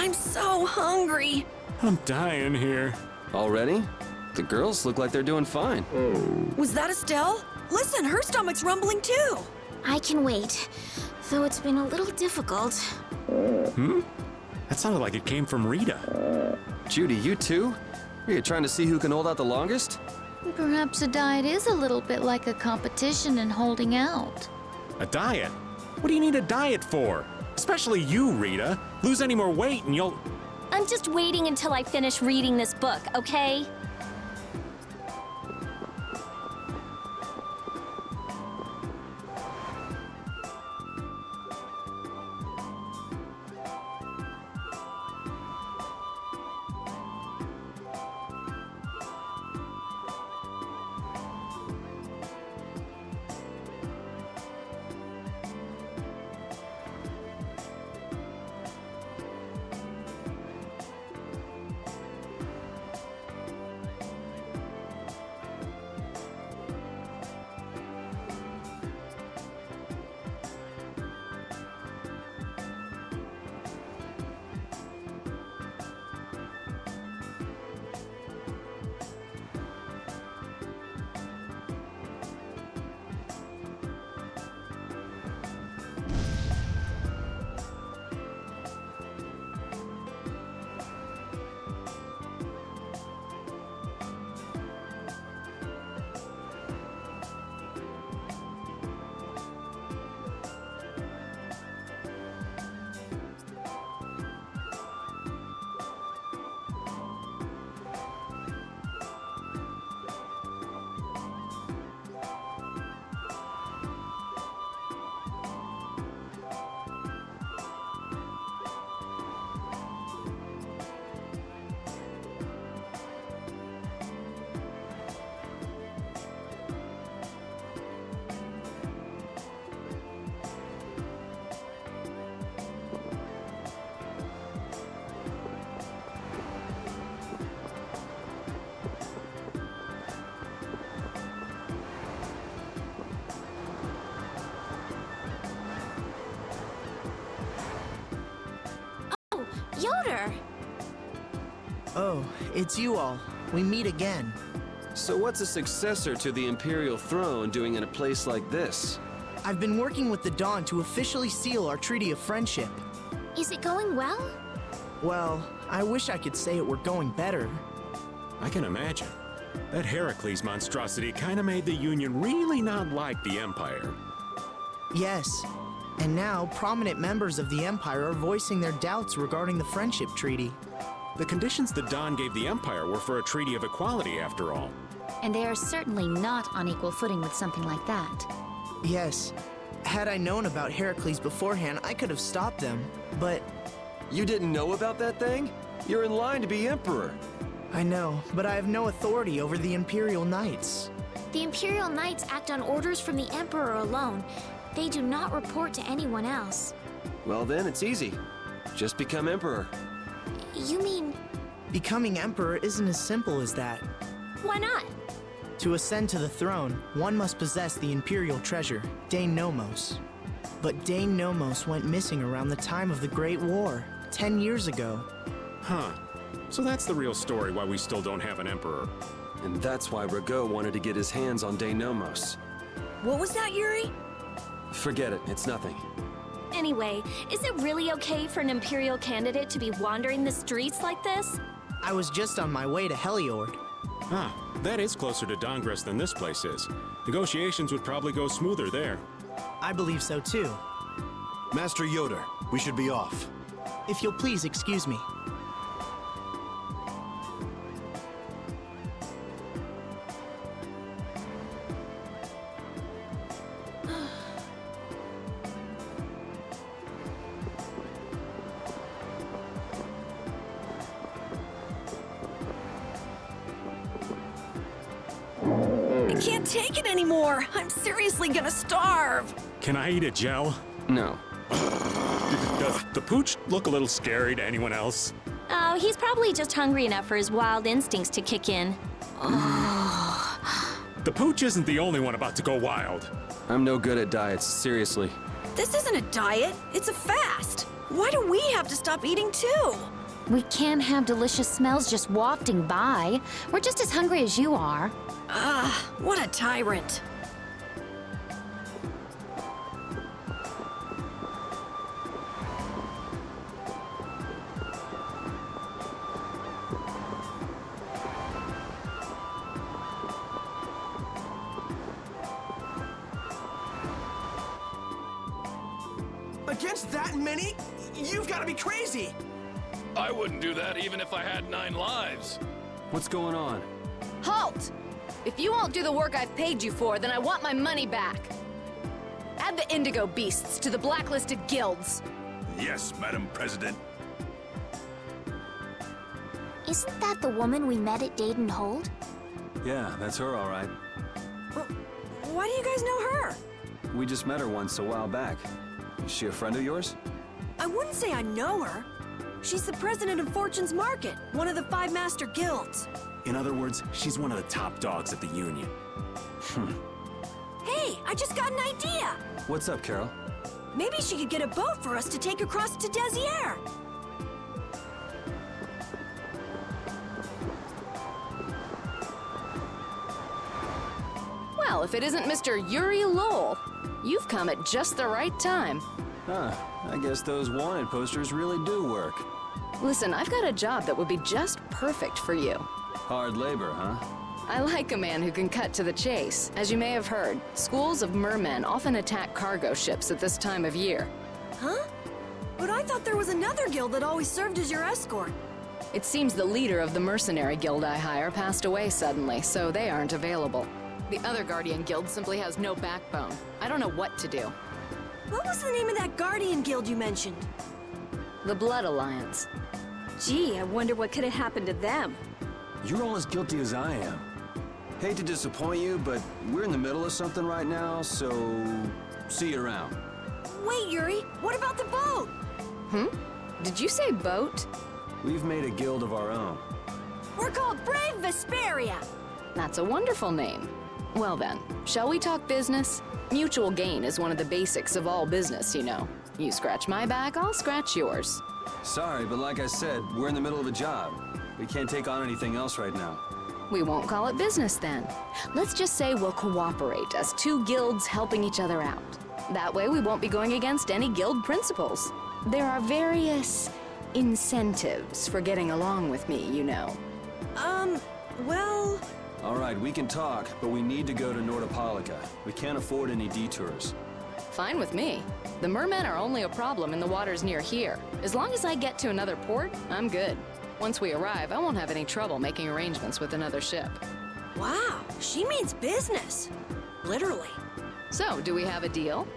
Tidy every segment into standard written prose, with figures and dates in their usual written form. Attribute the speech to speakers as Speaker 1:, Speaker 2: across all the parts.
Speaker 1: I'm so hungry.
Speaker 2: I'm dying here.
Speaker 3: Already? The girls look like they're doing fine.
Speaker 1: Was that Estelle? Listen, her stomach's rumbling too.
Speaker 4: I can wait, though it's been a little difficult.
Speaker 2: That sounded like it came from Rita.
Speaker 3: Judy, you too? Are you trying to see who can hold out the longest?
Speaker 5: Perhaps a diet is a little bit like a competition in holding out.
Speaker 2: A diet? What do you need a diet for? Especially you, Rita. Lose any more weight and you'll...
Speaker 6: I'm just waiting until I finish reading this book, okay?
Speaker 4: Yoder!
Speaker 7: Oh, it's you all. We meet again.
Speaker 3: So what's a successor to the Imperial throne doing in a place like this?
Speaker 7: I've been working with the Dawn to officially seal our Treaty of Friendship.
Speaker 4: Is it going well?
Speaker 7: Well, I wish I could say it were going better.
Speaker 2: I can imagine. That Heracles monstrosity kinda made the Union really not like the Empire.
Speaker 7: Yes. And now, prominent members of the Empire are voicing their doubts regarding the Friendship Treaty.
Speaker 2: The conditions the Dawn gave the Empire were for a treaty of equality, after all.
Speaker 5: And they are certainly not on equal footing with something like that.
Speaker 7: Yes. Had I known about Heracles beforehand, I could have stopped them, but...
Speaker 3: You didn't know about that thing? You're in line to be Emperor.
Speaker 7: I know, but I have no authority over the Imperial Knights.
Speaker 4: The Imperial Knights act on orders from the Emperor alone. They do not report to anyone else.
Speaker 3: Well then, it's easy. Just become Emperor.
Speaker 4: You mean...
Speaker 7: Becoming Emperor isn't as simple as that.
Speaker 4: Why not?
Speaker 7: To ascend to the throne, one must possess the Imperial treasure, Dane Nomos. But Dane Nomos went missing around the time of the Great War, 10 years ago.
Speaker 2: Huh. So that's the real story why we still don't have an Emperor.
Speaker 3: And that's why Rago wanted to get his hands on Nomos.
Speaker 1: What was that, Yuri?
Speaker 3: Forget it, it's nothing.
Speaker 6: Anyway, is it really okay for an Imperial candidate to be wandering the streets like this?
Speaker 7: I was just on my way to Heliord.
Speaker 2: Ah, that is closer to Dongress than this place is. Negotiations would probably go smoother there.
Speaker 7: I believe so too.
Speaker 8: Master Yoder, we should be off.
Speaker 7: If you'll please excuse me.
Speaker 1: I can't take it anymore. I'm seriously gonna starve.
Speaker 2: Can I eat a gel?
Speaker 3: No.
Speaker 2: Does the pooch look a little scary to anyone else?
Speaker 6: Oh, he's probably just hungry enough for his wild instincts to kick in.
Speaker 2: The pooch isn't the only one about to go wild.
Speaker 3: I'm no good at diets, seriously.
Speaker 1: This isn't a diet, it's a fast. Why do we have to stop eating too?
Speaker 4: We can't have delicious smells just wafting by. We're just as hungry as you are.
Speaker 1: What a tyrant.
Speaker 9: Against that many? You've got to be crazy!
Speaker 10: I wouldn't do that even if I had 9 lives.
Speaker 3: What's going on?
Speaker 11: Halt! If you won't do the work I've paid you for, then I want my money back. Add the Indigo Beasts to the blacklisted guilds.
Speaker 10: Yes, Madam President.
Speaker 4: Isn't that the woman we met at Dayton Hold?
Speaker 3: Yeah, that's her, all right.
Speaker 1: Why do you guys know her?
Speaker 3: We just met her once a while back. Is she a friend of yours?
Speaker 1: I wouldn't say I know her. She's the president of Fortune's Market, one of the 5 master guilds.
Speaker 2: In other words, she's one of the top dogs at the Union.
Speaker 1: Hey, I just got an idea!
Speaker 3: What's up, Carol?
Speaker 1: Maybe she could get a boat for us to take across to Desier.
Speaker 11: Well, if it isn't Mr. Yuri Lowell, you've come at just the right time.
Speaker 3: Huh, I guess those wanted posters really do work.
Speaker 11: Listen, I've got a job that would be just perfect for you.
Speaker 3: Hard labor, huh?
Speaker 11: I like a man who can cut to the chase. As you may have heard, schools of mermen often attack cargo ships at this time of year.
Speaker 1: Huh? But I thought there was another guild that always served as your escort.
Speaker 11: It seems the leader of the mercenary guild I hire passed away suddenly, so they aren't available. The other Guardian guild simply has no backbone. I don't know what to do.
Speaker 1: What was the name of that Guardian guild you mentioned?
Speaker 11: The Blood Alliance.
Speaker 6: Gee, I wonder what could have happened to them.
Speaker 3: You're all as guilty as I am. Hate to disappoint you, but we're in the middle of something right now, so see you around.
Speaker 1: Wait, Yuri, what about the boat?
Speaker 11: Did you say boat?
Speaker 3: We've made a guild of our own.
Speaker 1: We're called Brave Vesperia.
Speaker 11: That's a wonderful name. Well then, shall we talk business? Mutual gain is one of the basics of all business, you know. You scratch my back, I'll scratch yours.
Speaker 3: Sorry, but like I said, we're in the middle of a job. We can't take on anything else right now.
Speaker 11: We won't call it business then. Let's just say we'll cooperate as 2 guilds helping each other out. That way we won't be going against any guild principles. There are various incentives for getting along with me, you know.
Speaker 1: Well...
Speaker 3: All right, we can talk, but we need to go to Nordopolica. We can't afford any detours.
Speaker 11: Fine with me. The mermen are only a problem in the waters near here. As long as I get to another port, I'm good. Once we arrive, I won't have any trouble making arrangements with another ship.
Speaker 1: Wow, she means business. Literally.
Speaker 11: So, do we have a deal?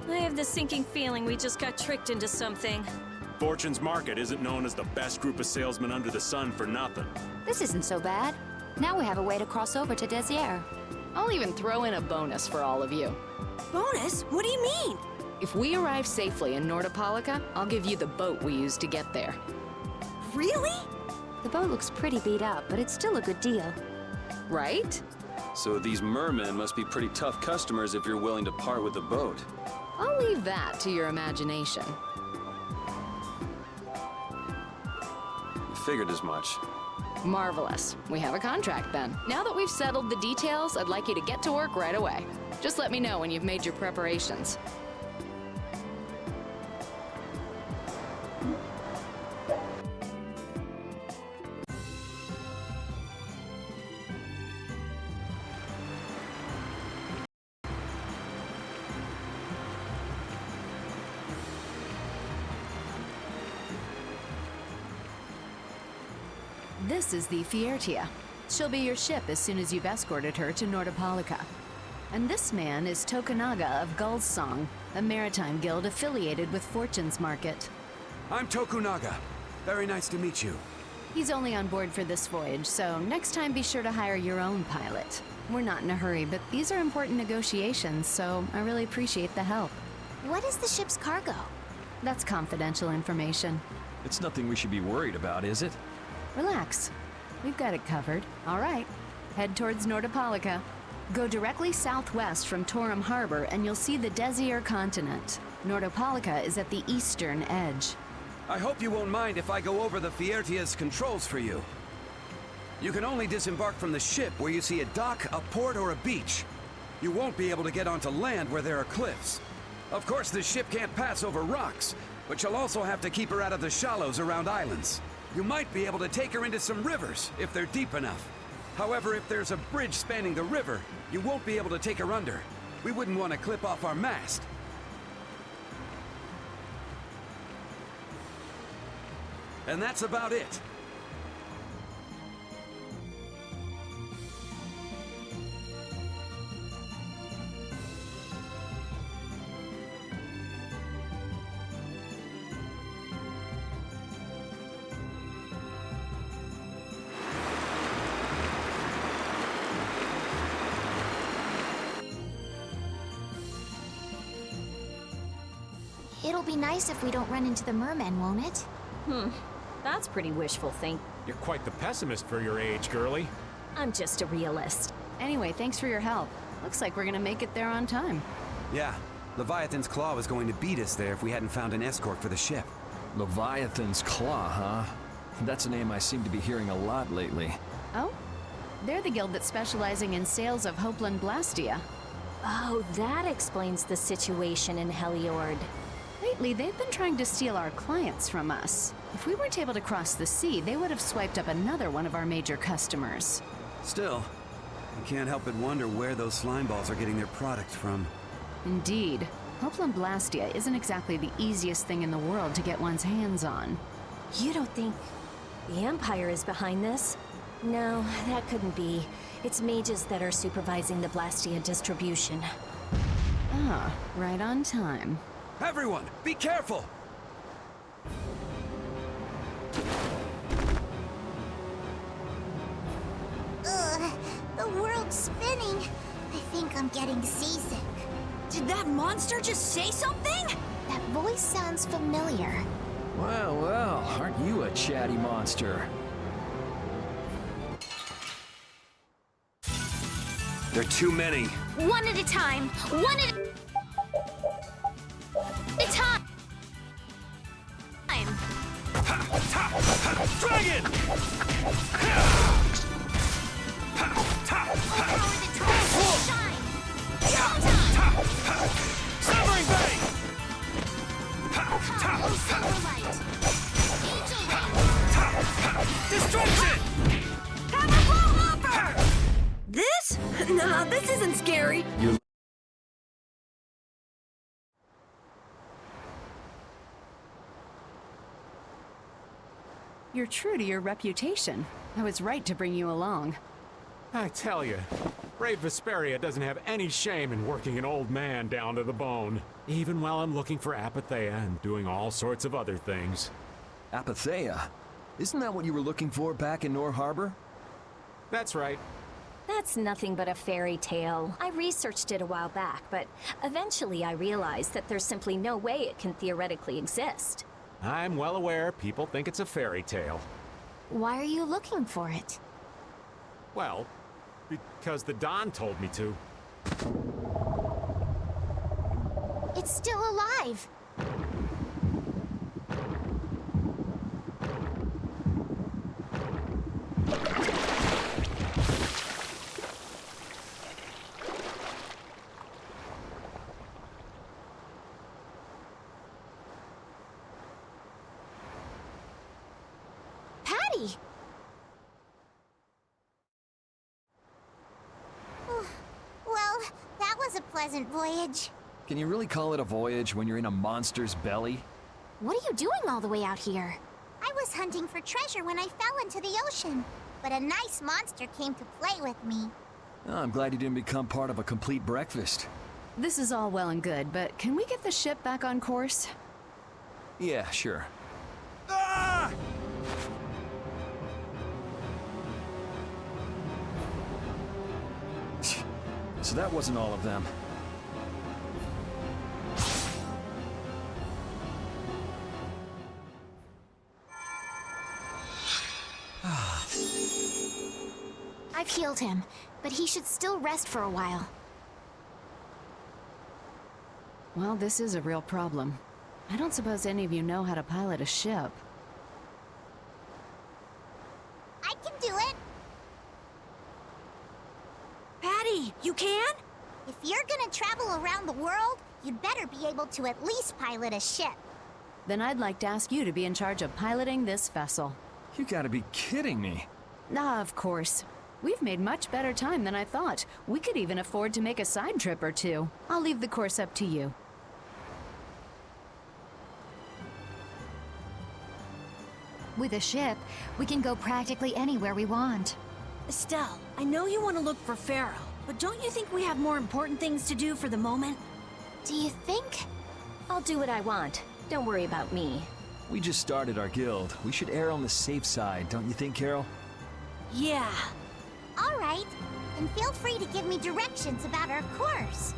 Speaker 6: I have the sinking feeling we just got tricked into something.
Speaker 2: Fortune's Market isn't known as the best group of salesmen under the sun for nothing.
Speaker 5: This isn't so bad. Now we have a way to cross over to Desier.
Speaker 11: I'll even throw in a bonus for all of you.
Speaker 1: Bonus? What do you mean?
Speaker 11: If we arrive safely in Nordopolica, I'll give you the boat we used to get there.
Speaker 1: Really?
Speaker 5: The boat looks pretty beat up, but it's still a good deal.
Speaker 11: Right?
Speaker 3: So these mermen must be pretty tough customers if you're willing to part with the boat.
Speaker 11: I'll leave that to your imagination.
Speaker 3: Figured as much.
Speaker 11: Marvelous. We have a contract then. Now that we've settled the details, I'd like you to get to work right away. Just let me know when you've made your preparations. This is the Fiertia. She'll be your ship as soon as you've escorted her to Nordopolica. And this man is Tokunaga of Gull's Song, a maritime guild affiliated with Fortune's Market.
Speaker 8: I'm Tokunaga. Very nice to meet you.
Speaker 11: He's only on board for this voyage, so next time be sure to hire your own pilot. We're not in a hurry, but these are important negotiations, so I really appreciate the help.
Speaker 4: What is the ship's cargo?
Speaker 11: That's confidential information.
Speaker 10: It's nothing we should be worried about, is it?
Speaker 11: Relax. We've got it covered. All right. Head towards Nordopolica. Go directly southwest from Torum Harbor and you'll see the Desier continent. Nordopolica is at the eastern edge.
Speaker 8: I hope you won't mind if I go over the Fiertia's controls for you. You can only disembark from the ship where you see a dock, a port, or a beach. You won't be able to get onto land where there are cliffs. Of course, the ship can't pass over rocks, but you'll also have to keep her out of the shallows around islands. You might be able to take her into some rivers, if they're deep enough. However, if there's a bridge spanning the river, you won't be able to take her under. We wouldn't want to clip off our mast. And that's about it.
Speaker 4: It'll be nice if we don't run into the mermen, won't it?
Speaker 6: That's pretty wishful thinking.
Speaker 2: You're quite the pessimist for your age, girlie.
Speaker 6: I'm just a realist.
Speaker 11: Anyway, thanks for your help. Looks like we're gonna make it there on time.
Speaker 8: Yeah, Leviathan's Claw was going to beat us there if we hadn't found an escort for the ship.
Speaker 12: Leviathan's Claw, huh? That's a name I seem to be hearing a lot lately.
Speaker 11: Oh? They're the guild that's specializing in sales of Hopeland Blastia.
Speaker 6: Oh, that explains the situation in Heliord.
Speaker 11: Lately, they've been trying to steal our clients from us. If we weren't able to cross the sea, they would have swiped up another one of our major customers.
Speaker 8: Still, I can't help but wonder where those slime balls are getting their product from.
Speaker 11: Indeed. Hopeland Blastia isn't exactly the easiest thing in the world to get one's hands on.
Speaker 6: You don't think the Empire is behind this? No, that couldn't be. It's mages that are supervising the Blastia distribution.
Speaker 11: Ah, right on time.
Speaker 8: Everyone, be careful!
Speaker 13: Ugh, the world's spinning. I think I'm getting seasick.
Speaker 1: Did that monster just say something?
Speaker 13: That voice sounds familiar.
Speaker 12: Well, well, aren't you a chatty monster?
Speaker 8: There are too many.
Speaker 4: One at a time. One at a time.
Speaker 9: Dragon! Severing Bay! Destruction!
Speaker 1: Have a blow upper! This? Nah, this isn't scary.
Speaker 11: You're true to your reputation. I was right to bring you along.
Speaker 2: I tell you, brave Vesperia doesn't have any shame in working an old man down to the bone, even while I'm looking for Apatheia and doing all sorts of other things.
Speaker 12: Apatheia? Isn't that what you were looking for back in Nor Harbor?
Speaker 2: That's right.
Speaker 6: That's nothing but a fairy tale. I researched it a while back, but eventually I realized that there's simply no way it can theoretically exist.
Speaker 2: I'm well aware people think it's a fairy tale.
Speaker 4: Why are you looking for it?
Speaker 2: Well, because the Don told me to.
Speaker 4: It's still alive. Patty!
Speaker 13: Well, that was a pleasant voyage.
Speaker 12: Can you really call it a voyage when you're in a monster's belly?
Speaker 4: What are you doing all the way out here?
Speaker 13: I was hunting for treasure when I fell into the ocean, but a nice monster came to play with me.
Speaker 12: Oh, I'm glad you didn't become part of a complete breakfast.
Speaker 11: This is all well and good, but can we get the ship back on course?
Speaker 12: Yeah, sure.
Speaker 9: Ah!
Speaker 12: So that wasn't all of them.
Speaker 4: I I've healed him, but he should still rest for a while.
Speaker 11: Well, this is a real problem. I don't suppose any of you know how to pilot a ship.
Speaker 13: I can do it.
Speaker 1: Patty, you can?
Speaker 13: If you're gonna travel around the world, you'd better be able to at least pilot a ship.
Speaker 11: Then I'd like to ask you to be in charge of piloting this vessel.
Speaker 12: You gotta be kidding me.
Speaker 11: Ah, of course. We've made much better time than I thought. We could even afford to make a side trip or two. I'll leave the course up to you.
Speaker 14: With a ship, we can go practically anywhere we want.
Speaker 1: Estelle, I know you want to look for Pharaoh, but don't you think we have more important things to do for the moment?
Speaker 4: Do you think?
Speaker 6: I'll do what I want. Don't worry about me.
Speaker 12: We just started our guild. We should err on the safe side, don't you think, Carol?
Speaker 1: Yeah.
Speaker 13: All right, and feel free to give me directions about our course.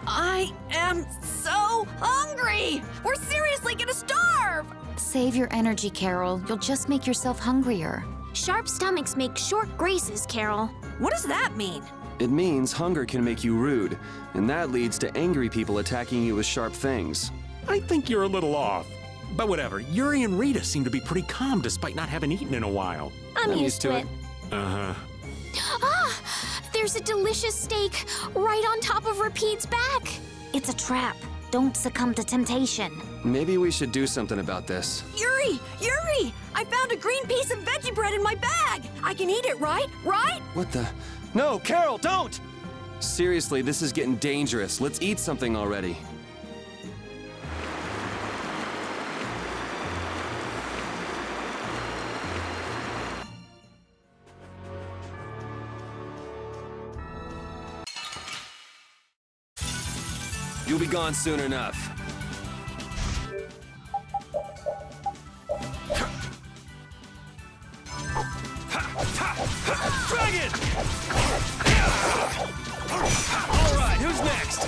Speaker 1: I am so hungry! We're seriously gonna starve!
Speaker 5: Save your energy, Carol. You'll just make yourself hungrier.
Speaker 4: Sharp stomachs make short graces, Carol.
Speaker 1: What does that mean?
Speaker 3: It means hunger can make you rude, and that leads to angry people attacking you with sharp things.
Speaker 2: I think you're a little off. But whatever, Yuri and Rita seem to be pretty calm despite not having eaten in a while.
Speaker 6: I'm used to it.
Speaker 2: Uh-huh.
Speaker 4: Ah! There's a delicious steak right on top of Rapide's back.
Speaker 14: It's a trap. Don't succumb to temptation.
Speaker 3: Maybe we should do something about this.
Speaker 1: Yuri! Yuri! I found a green piece of veggie bread in my bag! I can eat it, right? Right?
Speaker 3: What the? No, Carol, don't! Seriously, this is getting dangerous. Let's eat something already. You'll be gone soon enough.
Speaker 8: Dragon! All right, who's next?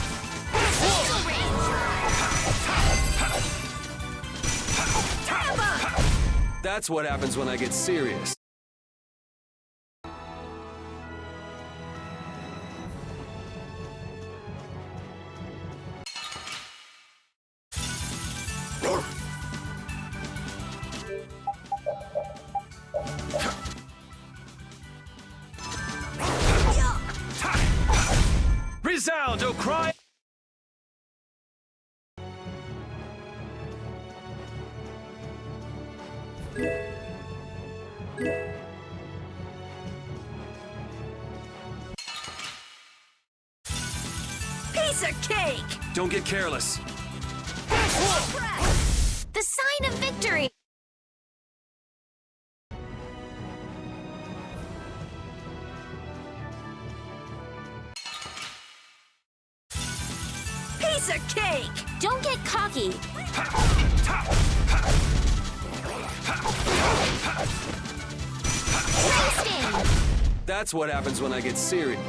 Speaker 3: That's what happens when I get serious.
Speaker 8: Resound, O cry!
Speaker 1: Piece of cake!
Speaker 3: Don't get careless.
Speaker 4: The sign of victory!
Speaker 1: Piece of cake!
Speaker 4: Don't get cocky. Wasting!
Speaker 3: That's what happens when I get serious.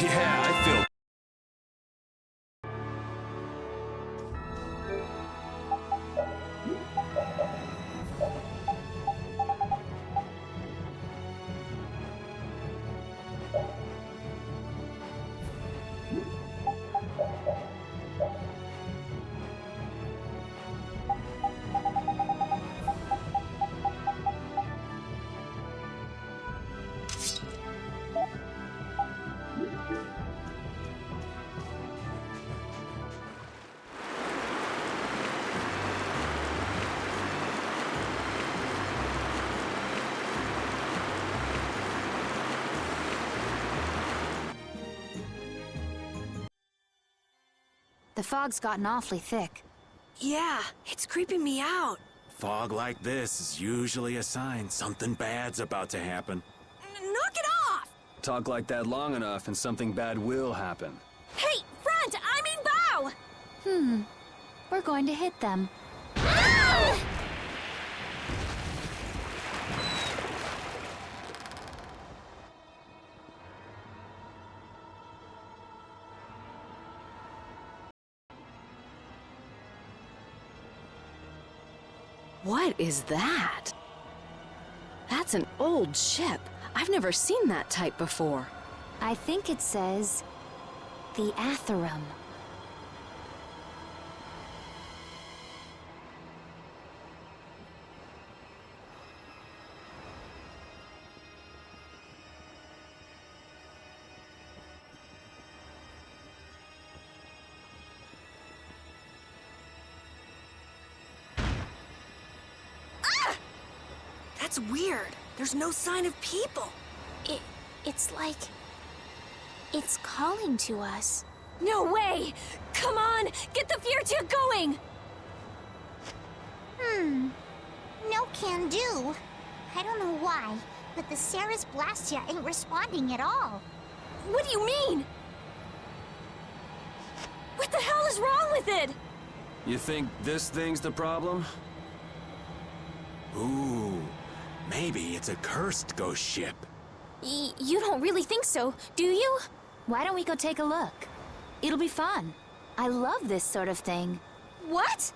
Speaker 8: Yeah, I feel...
Speaker 14: The fog's gotten awfully thick.
Speaker 1: Yeah, it's creeping me out.
Speaker 2: Fog like this is usually a sign something bad's about to happen.
Speaker 1: Knock it off!
Speaker 3: Talk like that long enough and something bad will happen.
Speaker 1: Hey, front! I mean bow!
Speaker 14: We're going to hit them.
Speaker 11: What is that? That's an old ship. I've never seen that type before.
Speaker 14: I think it says the Atherum.
Speaker 1: That's weird. There's no sign of people.
Speaker 4: It's like... it's calling to us.
Speaker 1: No way! Come on! Get the Fiertia going!
Speaker 13: No can do. I don't know why, but the Ceres Blastia ain't responding at all.
Speaker 1: What do you mean? What the hell is wrong with it?
Speaker 3: You think this thing's the problem?
Speaker 2: Ooh, maybe it's a cursed ghost ship.
Speaker 4: You don't really think so, do you?
Speaker 14: Why don't we go take a look? It'll be fun. I love this sort of thing.
Speaker 1: What?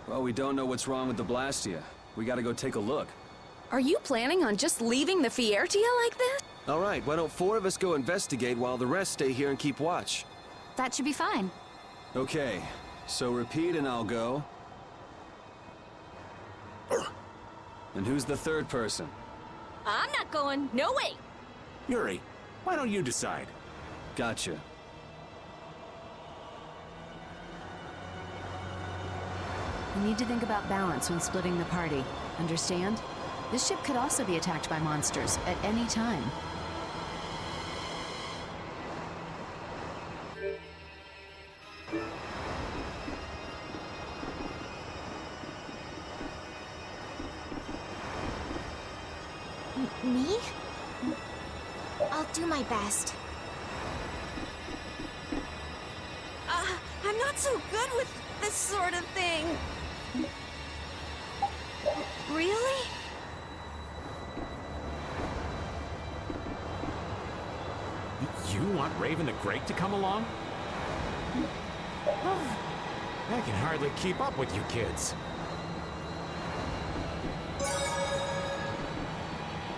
Speaker 3: Well, we don't know what's wrong with the Blastia. We gotta go take a look.
Speaker 11: Are you planning on just leaving the Fiertia like this?
Speaker 9: All right, why don't 4 of us go investigate while the rest stay here and keep watch?
Speaker 14: That should be fine.
Speaker 3: Okay, so repeat and I'll go. And who's the third person?
Speaker 1: I'm not going. No way.
Speaker 2: Yuri, why don't you decide?
Speaker 3: Gotcha.
Speaker 11: You need to think about balance when splitting the party. Understand? This ship could also be attacked by monsters at any time.
Speaker 4: Me? I'll do my best.
Speaker 1: I'm not so good with this sort of thing. Really?
Speaker 2: You want Raven the Great to come along? I can hardly keep up with you kids.